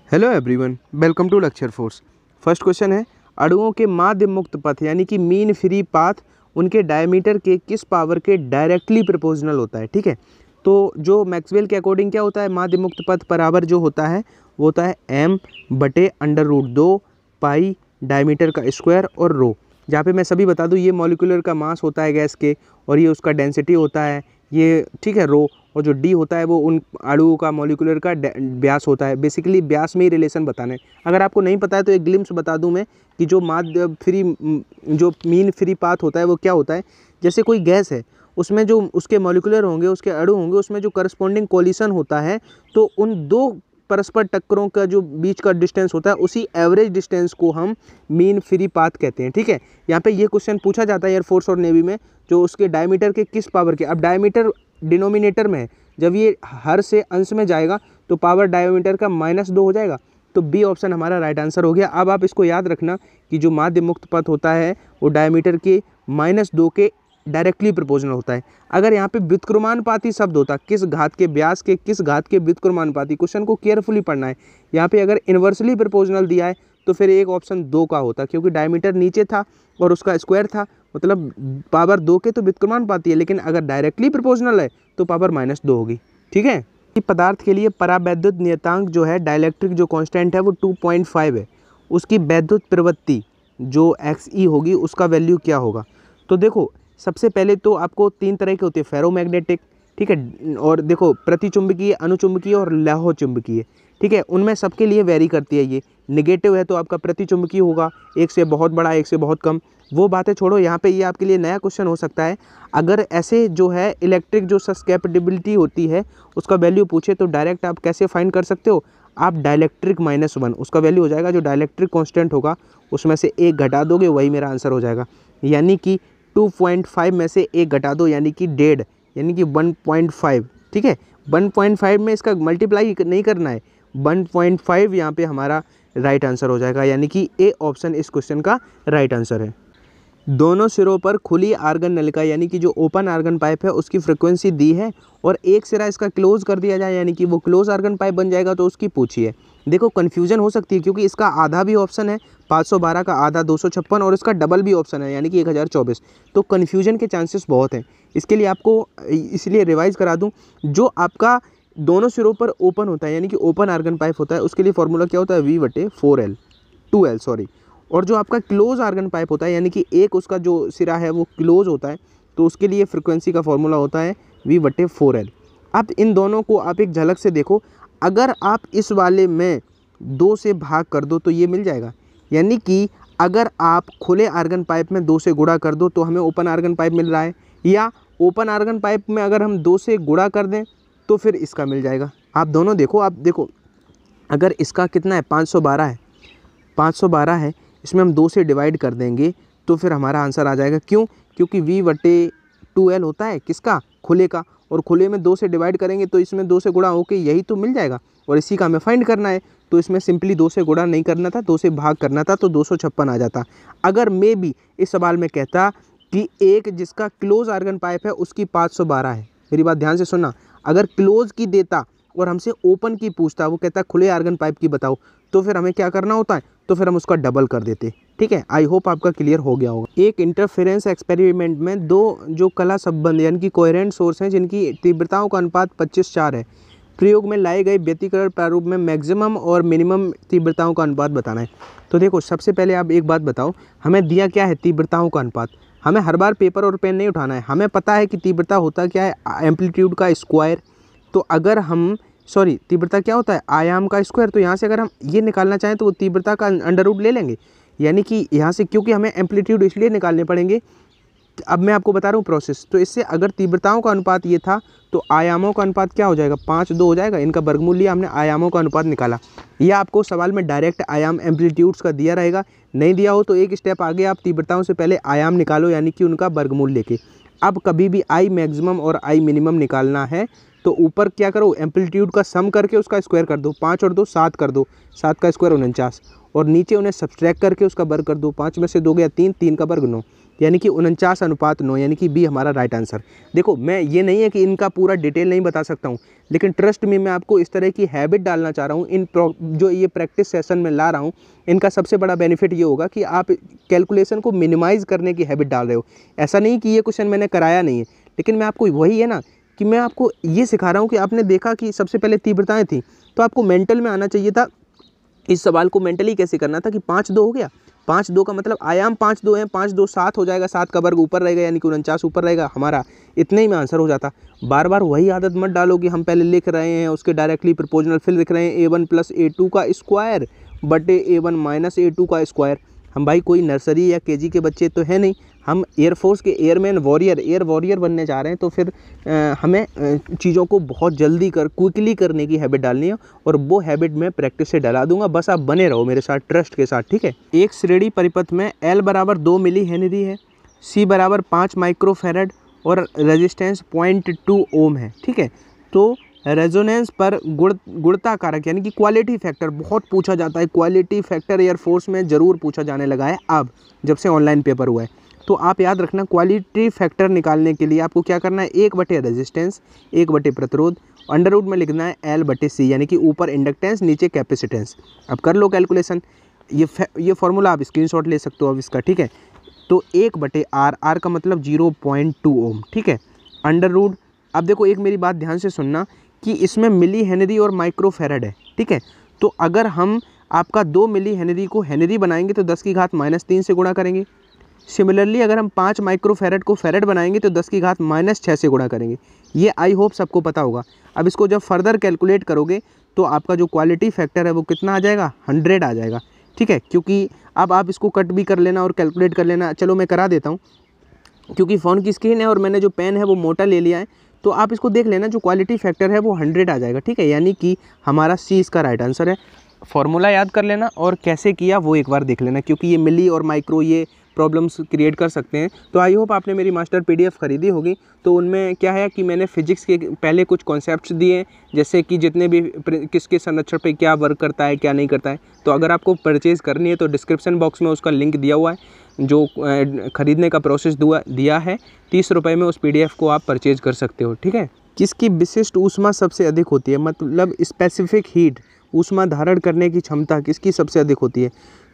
Hello everyone, welcome to lecture fours. First question है, अणुओं के माध्य मुक्त पथ यानी कि मीन फ्री पाथ उनके डायमीटर के किस पावर के डायरेक्टली प्रोपोर्शनल होता है। ठीक है, तो जो मैक्सवेल के अकॉर्डिंग क्या होता है, माध्य मुक्त पथ बराबर जो होता है वो होता है m/√2 पाई डायमीटर का स्क्वायर और रो। जहाँ पे मैं सभी बता दूँ, ये मॉलिक्यूलर का मास होता है गैस के और ये उसका डेंसिटी होता है ये, ठीक है, रो। और जो डी होता है वो उन अणुओं का मॉलिक्यूलर का व्यास होता है। बेसिकली व्यास में ही रिलेशन बताना है। अगर आपको नहीं पता है तो एक ग्लिम्स बता दूं मैं कि जो माध्य फ्री जो मीन फ्री पाथ होता है वो क्या होता है। जैसे कोई गैस है, उसमें जो उसके मॉलिक्यूलर होंगे, उसके अणु होंगे, उसमें जो करस्पॉन्डिंग कोलिशन होता है, तो उन दो परस्पर टक्करों का जो बीच का डिस्टेंस होता है, उसी एवरेज डिस्टेंस को हम मीन फ्री पाथ कहते हैं। ठीक है, यहाँ पे ये क्वेश्चन पूछा जाता है एयरफोर्स और नेवी में, जो उसके डायमीटर के किस पावर के। अब डायमीटर डिनोमिनेटर में है, जब ये हर से अंश में जाएगा तो पावर डायमीटर का -2 हो जाएगा। तो बी ऑप्शन हमारा राइट आंसर हो गया। अब आप इसको याद रखना कि जो माध्य मुक्त पथ होता है वो डायमीटर के -2 के डायरेक्टली प्रोपोर्शनल होता है। अगर यहाँ पे व्युत्क्रमानुपाती शब्द होता, किस घात के व्यास के किस घात के व्युत्क्रमानुपाती, क्वेश्चन को केयरफुली पढ़ना है। यहाँ पे अगर इन्वर्सली प्रोपोर्शनल दिया है तो फिर एक ऑप्शन 2 का होता, क्योंकि डायमीटर नीचे था और उसका स्क्वायर था, मतलब पावर 2 के तो व्युत्क्रमानुपाती है। लेकिन अगर डायरेक्टली प्रोपोर्शनल है तो पावर -2 होगी। ठीक है, पदार्थ के लिए परावैद्युत नियतांक जो है, डाइलेक्ट्रिक जो कांस्टेंट है वो 2.5 है। उसकी वैद्युत प्रवृत्ति जो XE होगी उसका वैल्यू क्या होगा। तो देखो, सबसे पहले तो आपको 3 तरह के होते हैं, फेरोमैग्नेटिक, ठीक है, और देखो प्रतिचुंबकीय, अनुचुंबकीय और लौह चुंबकीय। ठीक है, उनमें सबके लिए वेरी करती है। ये निगेटिव है तो आपका प्रतिचुंबकीय होगा, एक से बहुत बड़ा, एक से बहुत कम। वो बातें छोड़ो, यहाँ पे ये आपके लिए नया क्वेश्चन हो सकता है। अगर ऐसे जो है इलेक्ट्रिक जो सस्केप्टिबिलिटी होती है उसका वैल्यू पूछे तो डायरेक्ट आप कैसे फाइंड कर सकते हो, आप डायलेक्ट्रिक -1 उसका वैल्यू हो जाएगा। जो डायलेक्ट्रिक कांस्टेंट होगा उसमें से 1 घटा दोगे, वही मेरा आंसर हो जाएगा। यानी कि 2.5 में से 1 घटा दो, यानी कि 1.5, यानी कि 1.5। ठीक है, 1.5 में इसका मल्टीप्लाई नहीं करना है, 1.5 यहाँ पे हमारा राइट आंसर हो जाएगा। यानी कि ए ऑप्शन इस क्वेश्चन का राइट आंसर है। दोनों सिरों पर खुली आर्गन नलिका यानी कि जो ओपन आर्गन पाइप है उसकी फ्रिक्वेंसी दी है और एक सिरा इसका क्लोज कर दिया जाए यानी कि वो क्लोज आर्गन पाइप बन जाएगा, तो उसकी पूछिए। देखो कन्फ्यूजन हो सकती है क्योंकि इसका आधा भी ऑप्शन है, 512 का आधा 256, और इसका डबल भी ऑप्शन है यानी कि 1024। तो कन्फ्यूजन के चांसेस बहुत हैं। इसके लिए आपको इसलिए रिवाइज करा दूँ, जो आपका दोनों सिरों पर ओपन होता है यानी कि ओपन आर्गन पाइप होता है, उसके लिए फॉर्मूला क्या होता है, V/4L 2L सॉरी। और जो आपका क्लोज आर्गन पाइप होता है यानी कि एक उसका जो सिरा है वो क्लोज होता है, तो उसके लिए फ्रिक्वेंसी का फॉर्मूला होता है V/4L। अब इन दोनों को आप एक झलक से देखो, अगर आप इस वाले में 2 से भाग कर दो तो ये मिल जाएगा। यानी कि अगर आप खुले आर्गन पाइप में 2 से गुणा कर दो तो हमें ओपन आर्गन पाइप मिल रहा है, या ओपन आर्गन पाइप में अगर हम 2 से गुणा कर दें तो फिर इसका मिल जाएगा। आप दोनों देखो, आप देखो अगर इसका कितना है, 512 है, 512 है, इसमें हम 2 से डिवाइड कर देंगे तो फिर हमारा आंसर आ जाएगा। क्यों? क्योंकि V/2L होता है किसका, खुले का, और खुले में 2 से डिवाइड करेंगे तो इसमें 2 से गुणा होके यही तो मिल जाएगा, और इसी का हमें फाइंड करना है। तो इसमें सिंपली 2 से गुणा नहीं करना था, 2 से भाग करना था, तो 256 आ जाता। अगर मे भी इस सवाल में कहता कि एक जिसका क्लोज आर्गन पाइप है उसकी 512 है, मेरी बात ध्यान से सुनना, अगर क्लोज की देता और हमसे ओपन की पूछता, वो कहता खुले आर्गन पाइप की बताओ, तो फिर हमें क्या करना होता है, तो फिर हम उसका डबल कर देते। ठीक है, आई होप आपका क्लियर हो गया होगा। एक इंटरफेरेंस एक्सपेरिमेंट में 2 जो कला संबंध यानी कि कोहेरेंट सोर्स हैं जिनकी तीव्रताओं का अनुपात 25:4 है, प्रयोग में लाए गए व्यतिकरण प्रारूप में मैक्सिमम और मिनिमम तीव्रताओं का अनुपात बताना है। तो देखो, सबसे पहले आप एक बात बताओ, हमें दिया क्या है, तीव्रताओं का अनुपात। हमें हर बार पेपर और पेन नहीं उठाना है, हमें पता है कि तीव्रता होता क्या है, एम्पलीट्यूड का स्क्वायर। तो अगर हम तीव्रता क्या होता है, आयाम का स्क्वायर। तो यहाँ से अगर हम ये निकालना चाहें तो वो तीव्रता का अंडर रूट ले लेंगे, यानी कि यहाँ से, क्योंकि हमें एम्पलीट्यूड इसलिए निकालने पड़ेंगे, अब मैं आपको बता रहा हूँ प्रोसेस। तो इससे अगर तीव्रताओं का अनुपात ये था तो आयामों का अनुपात क्या हो जाएगा, 5:2 हो जाएगा। इनका वर्गमूल लिया हमने, आयामों का अनुपात निकाला। यह आपको सवाल में डायरेक्ट आयाम एम्पलीट्यूड्स का दिया रहेगा, नहीं दिया हो तो एक स्टेप आगे आप तीव्रताओं से पहले आयाम निकालो यानी कि उनका वर्गमूल लेके। अब कभी भी आई मैक्सिमम और आई मिनिमम निकालना है तो ऊपर क्या करो, एम्पलीट्यूड का सम करके उसका स्क्वायर कर दो, 5 और 2 7 कर दो, 7 का स्क्वायर 49, और नीचे उन्हें सब्सट्रैक्ट करके उसका वर्ग कर दो, 5 में से 2 गया 3, 3 का वर्ग 9, यानी कि 49:9, यानी कि बी हमारा राइट आंसर। देखो मैं ये नहीं है कि इनका पूरा डिटेल नहीं बता सकता हूँ, लेकिन ट्रस्ट में मैं आपको इस तरह की हैबिट डालना चाह रहा हूँ। जो ये प्रैक्टिस सेशन में ला रहा हूँ, इनका सबसे बड़ा बेनिफिट ये होगा कि आप कैलकुलेशन को मिनिमाइज़ करने की हैबिट डाल रहे हो। ऐसा नहीं कि ये क्वेश्चन मैंने कराया नहीं है, लेकिन मैं आपको वही है ना कि मैं आपको ये सिखा रहा हूँ कि आपने देखा कि सबसे पहले तीव्रताएँ थी, तो आपको मेंटल में आना चाहिए था। इस सवाल को मेंटली कैसे करना था कि 5 2 हो गया, 5 2 का मतलब आयाम 5 2 है, 5 2 7 हो जाएगा, 7 का वर्ग ऊपर रहेगा, यानी कि 49 ऊपर रहेगा हमारा, इतने ही में आंसर हो जाता। बार बार वही आदत मत डालो कि हम पहले लिख रहे हैं उसके डायरेक्टली प्रोपोर्शनल, फिर लिख रहे हैं a1 + a2 का स्क्वायर बटे a1 - a2 का स्क्वायर। हम भाई कोई नर्सरी या केजी के बच्चे तो है नहीं, हम एयरफोर्स के एयर वॉरियर बनने जा रहे हैं। तो फिर हमें चीज़ों को बहुत जल्दी क्विकली करने की हैबिट डालनी है, और वो हैबिट मैं प्रैक्टिस से डला दूंगा। बस आप बने रहो मेरे साथ, ट्रस्ट के साथ, ठीक है। एक श्रेणी परिपथ में L = 2 मिली हेनरी है, C = 5 माइक्रोफैरड और रेजिस्टेंस 0.2 ओम है, ठीक है। तो रेजोनेंस पर गुणता कारक यानी कि क्वालिटी फैक्टर बहुत पूछा जाता है। क्वालिटी फैक्टर एयरफोर्स में ज़रूर पूछा जाने लगा है अब, जब से ऑनलाइन पेपर हुआ है। तो आप याद रखना, क्वालिटी फैक्टर निकालने के लिए आपको क्या करना है, 1 रेजिस्टेंस 1 प्रतिरोध, अंडर रूट में लिखना है L/C, यानी कि ऊपर इंडक्टेंस नीचे कैपेसिटेंस। अब कर लो कैलकुलेशन, ये फॉर्मूला आप स्क्रीनशॉट ले सकते हो अब इसका, ठीक है। तो 1/R, R का मतलब 0.2 ओम, ठीक है। अंडर रूट, अब देखो एक मेरी बात ध्यान से सुनना कि इसमें मिली हेनरी और माइक्रोफैरड है, ठीक है। तो अगर हम आपका 2 मिली हेनरी को हेनरी बनाएंगे तो 10⁻³ से गुणा करेंगे। सिमिलरली अगर हम 5 माइक्रोफैरड को फैरड बनाएंगे तो 10⁻6 से गुणा करेंगे। ये आई होप सबको पता होगा। अब इसको जब फर्दर कैलकुलेट करोगे तो आपका जो क्वालिटी फैक्टर है वो कितना आ जाएगा, 100 आ जाएगा, ठीक है। क्योंकि अब आप इसको कट भी कर लेना और कैलकुलेट कर लेना। चलो मैं करा देता हूँ, क्योंकि फ़ोन की स्क्रीन है और मैंने जो पेन है वो मोटा ले लिया है, तो आप इसको देख लेना, जो क्वालिटी फैक्टर है वो 100 आ जाएगा, ठीक है। यानी कि हमारा सी इसका राइट आंसर है। फॉर्मूला याद कर लेना और कैसे किया वो एक बार देख लेना, क्योंकि ये मिली और माइक्रो ये प्रॉब्लम्स क्रिएट कर सकते हैं। तो आई होप आपने मेरी मास्टर PDF खरीदी होगी, तो उनमें क्या है कि मैंने फिजिक्स के पहले कुछ कॉन्सेप्ट्स दिए, जैसे कि जितने भी किसके संरक्षण पे क्या वर्क करता है क्या नहीं करता है। तो अगर आपको परचेज़ करनी है तो डिस्क्रिप्शन बॉक्स में उसका लिंक दिया हुआ है, जो ख़रीदने का प्रोसेस दिया है। 30 रुपये में उस PDF को आप परचेज़ कर सकते हो, ठीक है। किसकी विशिष्ट ऊष्मा सबसे अधिक होती है, मतलब स्पेसिफिक हीट, ऊष्मा धारण करने की क्षमता किसकी सबसे अधिक होती है।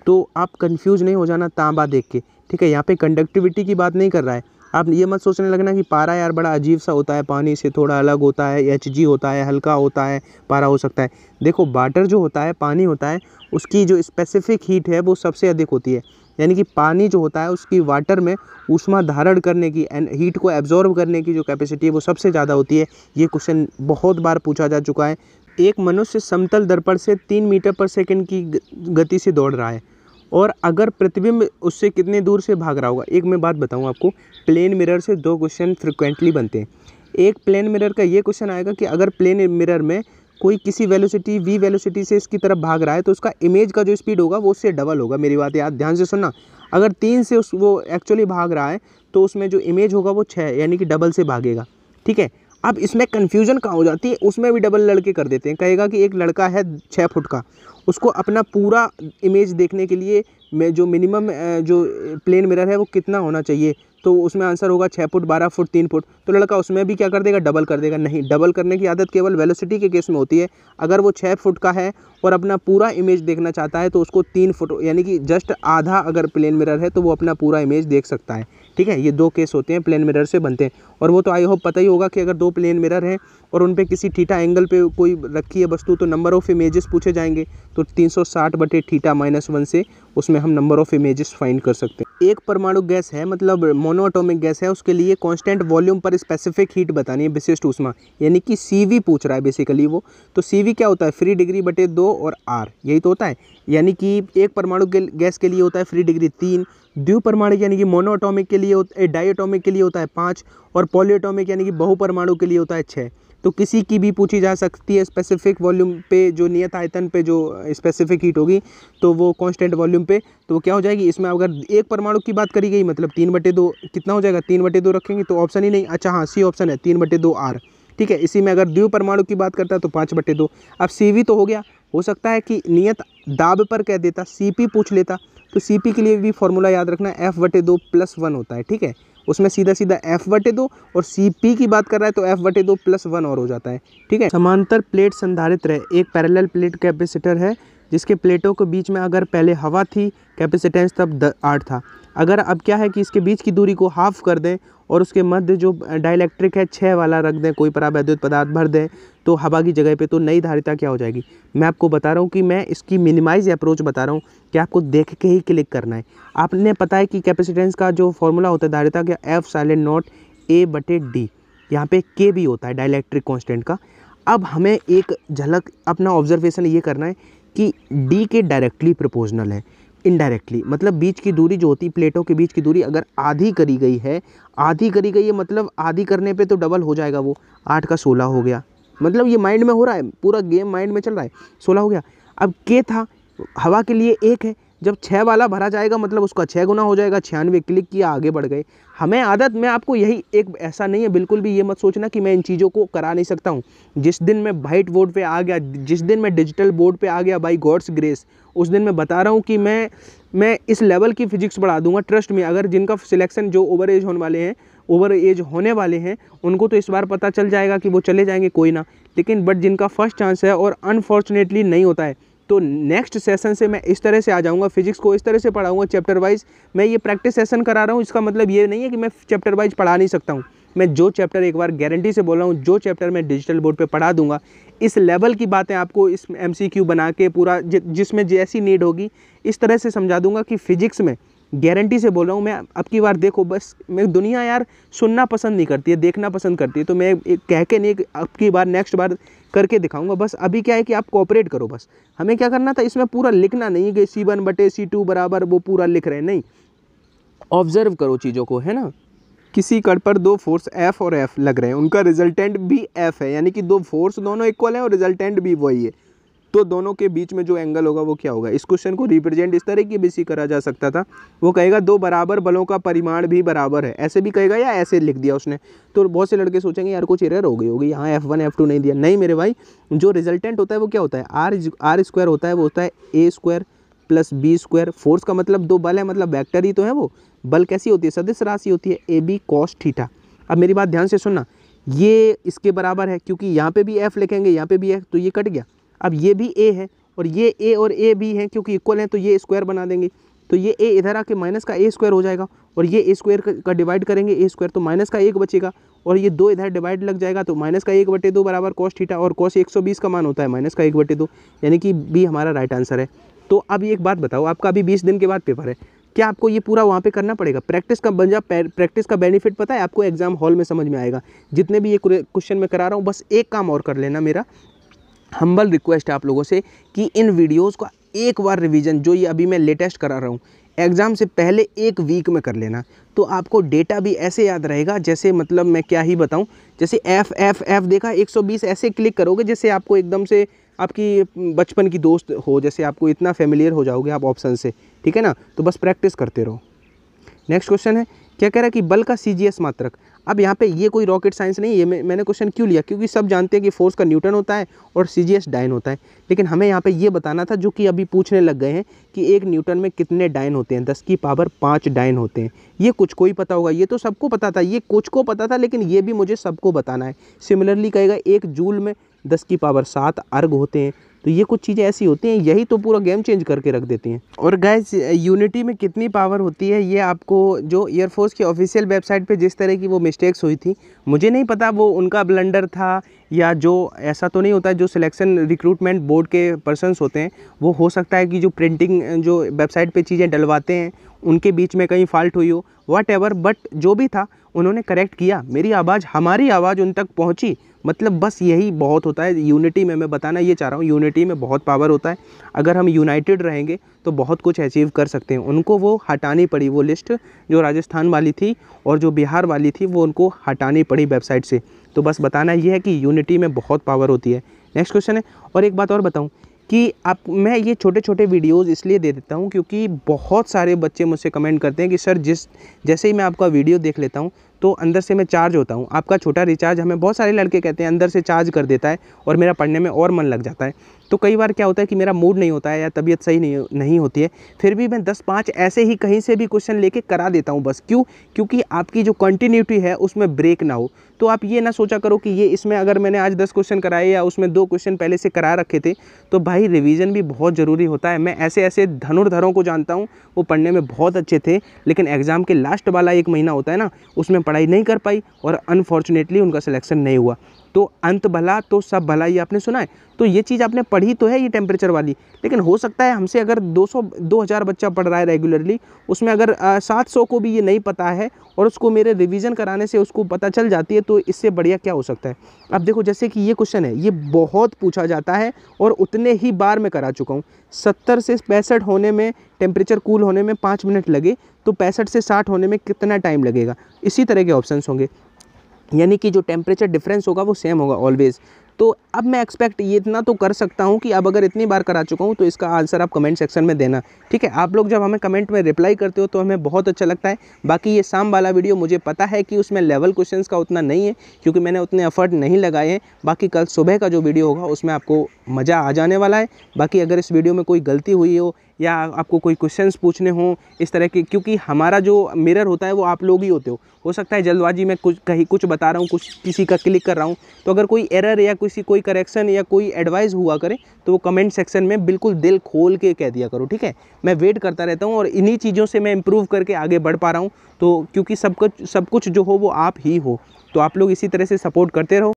तो आप कंफ्यूज नहीं हो जाना तांबा देख के, ठीक है। यहाँ पे कंडक्टिविटी की बात नहीं कर रहा है। आप ये मत सोचने लगना कि पारा यार बड़ा अजीब सा होता है, पानी से थोड़ा अलग होता है, Hg होता है, हल्का होता है, पारा हो सकता है। देखो वाटर जो होता है, पानी होता है, उसकी जो स्पेसिफिक हीट है वो सबसे अधिक होती है। यानी कि पानी जो होता है उसकी वाटर में ऊष्मा धारण करने की एंड हीट को एब्जॉर्ब करने की जो कैपेसिटी है वो सबसे ज़्यादा होती है। ये क्वेश्चन बहुत बार पूछा जा चुका है। एक मनुष्य समतल दर्पण से 3 मीटर पर सेकंड की गति से दौड़ रहा है, और अगर प्रतिबिंब उससे कितने दूर से भाग रहा होगा। एक मैं बात बताऊं आपको, प्लेन मिरर से 2 क्वेश्चन फ्रिक्वेंटली बनते हैं। एक प्लेन मिरर का ये क्वेश्चन आएगा कि अगर प्लेन मिरर में कोई किसी वेलोसिटी v वेलोसिटी से इसकी तरफ भाग रहा है तो उसका इमेज का जो स्पीड होगा वो उससे डबल होगा। मेरी बात याद ध्यान से सुनना। अगर 3 से वो एक्चुअली भाग रहा है तो उसमें जो इमेज होगा वो 6, यानी कि डबल से भागेगा, ठीक है। अब इसमें कन्फ्यूजन कहाँ हो जाती है, उसमें भी डबल लड़के कर देते हैं। कहेगा कि एक लड़का है 6 फुट का, उसको अपना पूरा इमेज देखने के लिए में जो मिनिमम जो प्लेन मिरर है वो कितना होना चाहिए, तो उसमें आंसर होगा 6 फुट, 12 फुट, 3 फुट। तो लड़का उसमें भी क्या कर देगा, डबल कर देगा। नहीं, डबल करने की आदत केवल वेलोसिटी के केस में होती है। अगर वो 6 फुट का है और अपना पूरा इमेज देखना चाहता है तो उसको 3 फुट, यानी कि जस्ट आधा अगर प्लेन मिरर है तो वो अपना पूरा इमेज देख सकता है, ठीक है। ये 2 केस होते हैं, प्लेन मिरर से बनते हैं। और वो तो आई होप पता ही होगा कि अगर 2 प्लेन मिरर हैं और उन पे किसी थीटा एंगल पे कोई रखी है वस्तु तो नंबर ऑफ़ इमेजेस पूछे जाएंगे। तो 360/θ-1 से उसमें हम नंबर ऑफ़ इमेजेस फाइंड कर सकते हैं। एक परमाणु गैस है, मतलब मोनोएटॉमिक गैस है, उसके लिए कांस्टेंट वॉल्यूम पर स्पेसिफिक हीट बतानी है, विशिष्ट ऊष्मा, यानी कि CV पूछ रहा है बेसिकली वो। तो CV क्या होता है, फ्री डिग्री बटे 2 और R, यही तो होता है। यानी कि एक परमाणु गैस के लिए होता है फ्री डिग्री 3, द्विपरमाणु यानी कि मोनोएटॉमिक के लिए, डायएटॉमिक के लिए होता है 5, और पॉलीएटॉमिक यानी कि बहुपरमाणु के लिए होता है 6। तो किसी की भी पूछी जा सकती है स्पेसिफिक वॉल्यूम पे, जो नियत आयतन पे जो स्पेसिफिक हीट होगी तो वो कांस्टेंट वॉल्यूम पे, तो वो क्या हो जाएगी। इसमें अगर एक परमाणु की बात करी गई मतलब 3/2 कितना हो जाएगा, 3/2 रखेंगे तो ऑप्शन ही नहीं। अच्छा हाँ, सी ऑप्शन है 3/2 R, ठीक है। इसी में अगर द्विपरमाणु की बात करता है तो 5/2। अब Cv तो हो गया, हो सकता है कि नियत दाब पर कह देता, Cp पूछ लेता, तो Cp के लिए भी फॉर्मूला याद रखना F/2 + 1 होता है, ठीक है। उसमें सीधा सीधा F/2 और Cp की बात कर रहा है तो F/2 + 1 और हो जाता है, ठीक है। समांतर प्लेट संधारित्र है, एक पैरेलल प्लेट कैपेसिटर है जिसके प्लेटों के बीच में अगर पहले हवा थी, कैपेसिटेंस तब 8 था। अगर अब क्या है कि इसके बीच की दूरी को हाफ कर दें और उसके मध्य जो डाइलेक्ट्रिक है 6 वाला रख दें, कोई परावैद्युत पदार्थ भर दें तो हवा की जगह पे, तो नई धारिता क्या हो जाएगी। मैं आपको बता रहा हूँ कि मैं इसकी मिनिमाइज अप्रोच बता रहा हूँ कि आपको देख के ही क्लिक करना है। आपने पता है कि कैपेसिटेंस का जो फॉर्मूला होता है धारिता का F(0) A/D, यहाँ पे K भी होता है डाइलेक्ट्रिक कॉन्स्टेंट का। अब हमें एक झलक अपना ऑब्जर्वेशन ये करना है कि D के डायरेक्टली प्रोपोर्शनल है, इनडायरेक्टली मतलब बीच की दूरी जो होती है, प्लेटों के बीच की दूरी अगर आधी करी गई है, आधी करी गई है मतलब आधी करने पे तो डबल हो जाएगा, वो 8 का 16 हो गया। मतलब ये माइंड में हो रहा है, पूरा गेम माइंड में चल रहा है, 16 हो गया। अब K था हवा के लिए 1 है, जब 6 वाला भरा जाएगा मतलब उसका 6 गुना हो जाएगा, 96 क्लिक किया आगे बढ़ गए। हमें आदत, मैं आपको यही एक, ऐसा नहीं है बिल्कुल भी ये मत सोचना कि मैं इन चीज़ों को करा नहीं सकता हूँ। जिस दिन मैं वाइट बोर्ड पे आ गया, जिस दिन मैं डिजिटल बोर्ड पे आ गया बाई गॉड्स ग्रेस, उस दिन मैं बता रहा हूँ कि मैं इस लेवल की फिजिक्स पढ़ा दूंगा, ट्रस्ट में। अगर जिनका सिलेक्शन जो ओवर एज होने वाले हैं उनको तो इस बार पता चल जाएगा कि वो चले जाएंगे, कोई ना, लेकिन बट जिनका फर्स्ट चांस है और अनफॉर्चुनेटली नहीं होता है, तो नेक्स्ट सेशन से मैं इस तरह से आ जाऊंगा, फिजिक्स को इस तरह से पढ़ाऊंगा चैप्टर वाइज। मैं ये प्रैक्टिस सेशन करा रहा हूँ, इसका मतलब ये नहीं है कि मैं चैप्टर वाइज पढ़ा नहीं सकता हूँ। मैं जो चैप्टर, एक बार गारंटी से बोल रहा हूँ, जो चैप्टर मैं डिजिटल बोर्ड पे पढ़ा दूंगा, इस लेवल की बातें आपको इस MCQ बना के पूरा जिसमें जैसी नीड होगी इस तरह से समझा दूंगा कि फिजिक्स में गारंटी से बोल रहा हूँ मैं। अब की बार देखो, बस मैं, दुनिया यार सुनना पसंद नहीं करती है, देखना पसंद करती है, तो मैं कह के नहीं, अब की बार नेक्स्ट बार करके दिखाऊंगा। बस अभी क्या है कि आप कोऑपरेट करो, बस हमें क्या करना था, इसमें पूरा लिखना नहीं है कि C1/C2 बराबर वो पूरा लिख रहे हैं, नहीं, ऑब्जर्व करो चीज़ों को, है ना। किसी कण पर 2 फोर्स F और F लग रहे हैं, उनका रिजल्टेंट भी F है, यानी कि 2 फोर्स दोनों इक्वल हैं और रिजल्टेंट भी वही है, तो दोनों के बीच में जो एंगल होगा वो क्या होगा। इस क्वेश्चन को रिप्रेजेंट इस तरह की भी करा जा सकता था, वो कहेगा 2 बराबर बलों का परिमाण भी बराबर है, ऐसे भी कहेगा, या ऐसे लिख दिया उसने, तो बहुत से लड़के सोचेंगे यार कुछ एरर हो गई होगी, यहाँ F1 F2 नहीं दिया। नहीं मेरे भाई, जो रिजल्टेंट होता है वो क्या होता है, R² होता है, वो होता है A² + B²। फोर्स का मतलब 2 बल है, मतलब वेक्टर ही तो है वो। बल कैसी होती है, सदिश राशि होती है, AB cos θ। अब मेरी बात ध्यान से सुनना, ये इसके बराबर है, क्योंकि यहाँ पे भी F लिखेंगे, यहाँ पे भी F, तो ये कट गया। अब ये भी A है और ये A और A भी है, क्योंकि इक्वल हैं तो ये स्क्वायर बना देंगे, तो ये A इधर आके माइनस का A² हो जाएगा, और ये A² का डिवाइड करेंगे A² तो माइनस का 1 बचेगा, और ये 2 इधर डिवाइड लग जाएगा तो माइनस का 1/2 बराबर cos θ, और cos 120 का मान होता है माइनस का 1/2, यानी कि B हमारा राइट आंसर है। तो अब एक बात बताओ, आपका अभी 20 दिन के बाद पेपर है, क्या आपको ये पूरा वहाँ पे करना पड़ेगा? प्रैक्टिस का बन जा, प्रैक्टिस का बेनिफिट पता है आपको, एग्जाम हॉल में समझ में आएगा। जितने भी ये क्वेश्चन मैं करा रहा हूँ, बस एक काम और कर लेना, मेरा हम्बल रिक्वेस्ट है आप लोगों से कि इन वीडियोस का एक बार रिवीजन, जो ये अभी मैं लेटेस्ट करा रहा हूँ, एग्ज़ाम से पहले 1 वीक में कर लेना, तो आपको डेटा भी ऐसे याद रहेगा जैसे, मतलब मैं क्या ही बताऊँ, जैसे F देखा 120 ऐसे क्लिक करोगे जैसे आपको एकदम से आपकी बचपन की दोस्त हो, जैसे आपको इतना फेमिलियर हो जाओगे आप ऑप्शन से, ठीक है ना। तो बस प्रैक्टिस करते रहो। नेक्स्ट क्वेश्चन है, क्या कह रहा है कि बल का CGS मात्रक। अब यहाँ पे ये कोई रॉकेट साइंस नहीं है, मैंने क्वेश्चन क्यों लिया, क्योंकि सब जानते हैं कि फोर्स का न्यूटन होता है और CGS डायन होता है, लेकिन हमें यहाँ पे ये बताना था, जो कि अभी पूछने लग गए हैं कि 1 न्यूटन में कितने डायन होते हैं, 10⁵ डायन होते हैं। ये कुछ को ही पता होगा, ये तो सबको पता था, ये कुछ को पता था, लेकिन ये भी मुझे सबको बताना है। सिमिलरली कहेगा 1 जूल में 10⁵ अर्ग होते हैं, तो ये कुछ चीज़ें ऐसी होती हैं, यही तो पूरा गेम चेंज करके रख देती हैं। और गाइस, यूनिटी में कितनी पावर होती है, ये आपको जो एयरफोर्स की ऑफिशियल वेबसाइट पे जिस तरह की वो मिस्टेक्स हुई थी, मुझे नहीं पता वो उनका ब्लंडर था या जो, ऐसा तो नहीं होता है, जो सिलेक्शन रिक्रूटमेंट बोर्ड के पर्सन्स होते हैं, वो हो सकता है कि जो प्रिंटिंग, जो वेबसाइट पे चीज़ें डलवाते हैं, उनके बीच में कहीं फॉल्ट हुई हो, व्हाटएवर, बट जो भी था उन्होंने करेक्ट किया, मेरी आवाज़, हमारी आवाज़ उन तक पहुंची, मतलब बस यही बहुत होता है यूनिटी में। मैं बताना ये चाह रहा हूँ, यूनिटी में बहुत पावर होता है, अगर हम यूनाइटेड रहेंगे तो बहुत कुछ अचीव कर सकते हैं। उनको वो हटानी पड़ी, वो लिस्ट जो राजस्थान वाली थी और जो बिहार वाली थी, वो उनको हटानी पड़ी वेबसाइट से। तो बस बताना ये है कि यूनिटी में बहुत पावर होती है। नेक्स्ट क्वेश्चन है, और एक बात और बताऊँ कि मैं ये छोटे छोटे वीडियोज़ इसलिए दे देता हूँ क्योंकि बहुत सारे बच्चे मुझसे कमेंट करते हैं कि सर जैसे ही मैं आपका वीडियो देख लेता हूँ तो अंदर से मैं चार्ज होता हूँ। आपका छोटा रिचार्ज हमें बहुत सारे लड़के कहते हैं अंदर से चार्ज कर देता है और मेरा पढ़ने में और मन लग जाता है। तो कई बार क्या होता है कि मेरा मूड नहीं होता है या तबीयत सही नहीं होती है, फिर भी मैं 10-5 ऐसे ही कहीं से भी क्वेश्चन लेके करा देता हूँ बस। क्यों? क्योंकि आपकी जो कंटिन्यूटी है उसमें ब्रेक ना हो। तो आप ये ना सोचा करो कि ये इसमें अगर मैंने आज 10 क्वेश्चन कराए या उसमें 2 क्वेश्चन पहले से करा रखे थे, तो भाई रिवीजन भी बहुत ज़रूरी होता है। मैं ऐसे ऐसे धनुर्धरों को जानता हूँ, वो पढ़ने में बहुत अच्छे थे, लेकिन एग्ज़ाम के लास्ट वाला 1 महीना होता है ना, उसमें पढ़ाई नहीं कर पाई और अनफॉर्चुनेटली उनका सिलेक्शन नहीं हुआ। तो अंत भला तो सब भला, ये आपने सुना है। तो ये चीज़ आपने पढ़ी तो है ये टेम्परेचर वाली, लेकिन हो सकता है हमसे अगर 2000 बच्चा पढ़ रहा है रेगुलरली, उसमें अगर 700 को भी ये नहीं पता है और उसको मेरे रिवीजन कराने से उसको पता चल जाती है, तो इससे बढ़िया क्या हो सकता है। अब देखो जैसे कि ये क्वेश्चन है, ये बहुत पूछा जाता है और उतने ही बार मैं करा चुका हूँ। 70 से 65 होने में, टेम्परेचर कूल होने में 5 मिनट लगे, तो 65 से 60 होने में कितना टाइम लगेगा। इसी तरह के ऑप्शंस होंगे, यानी कि जो टेम्परेचर डिफरेंस होगा वो सेम होगा ऑलवेज़। तो अब मैं एक्सपेक्ट ये इतना तो कर सकता हूँ कि अब अगर इतनी बार करा चुका हूँ तो इसका आंसर आप कमेंट सेक्शन में देना, ठीक है। आप लोग जब हमें कमेंट में रिप्लाई करते हो तो हमें बहुत अच्छा लगता है। बाकी ये शाम वाला वीडियो मुझे पता है कि उसमें लेवल क्वेश्चंस का उतना नहीं है, क्योंकि मैंने उतने एफर्ट नहीं लगाए हैं। बाकी कल सुबह का जो वीडियो होगा उसमें आपको मज़ा आ जाने वाला है। बाकी अगर इस वीडियो में कोई गलती हुई हो या आपको कोई क्वेश्चंस पूछने हों इस तरह के, क्योंकि हमारा जो मिरर होता है वो आप लोग ही होते हो सकता है जल्दबाजी में कुछ बता रहा हूँ, कुछ किसी का क्लिक कर रहा हूँ, तो अगर कोई एरर या कोई करेक्शन या कोई एडवाइस हुआ करे तो वो कमेंट सेक्शन में बिल्कुल दिल खोल के कह दिया करो, ठीक है। मैं वेट करता रहता हूँ और इन्हीं चीज़ों से मैं इम्प्रूव करके आगे बढ़ पा रहा हूँ। तो क्योंकि सब कुछ जो हो वो आप ही हो, तो आप लोग इसी तरह से सपोर्ट करते रहो।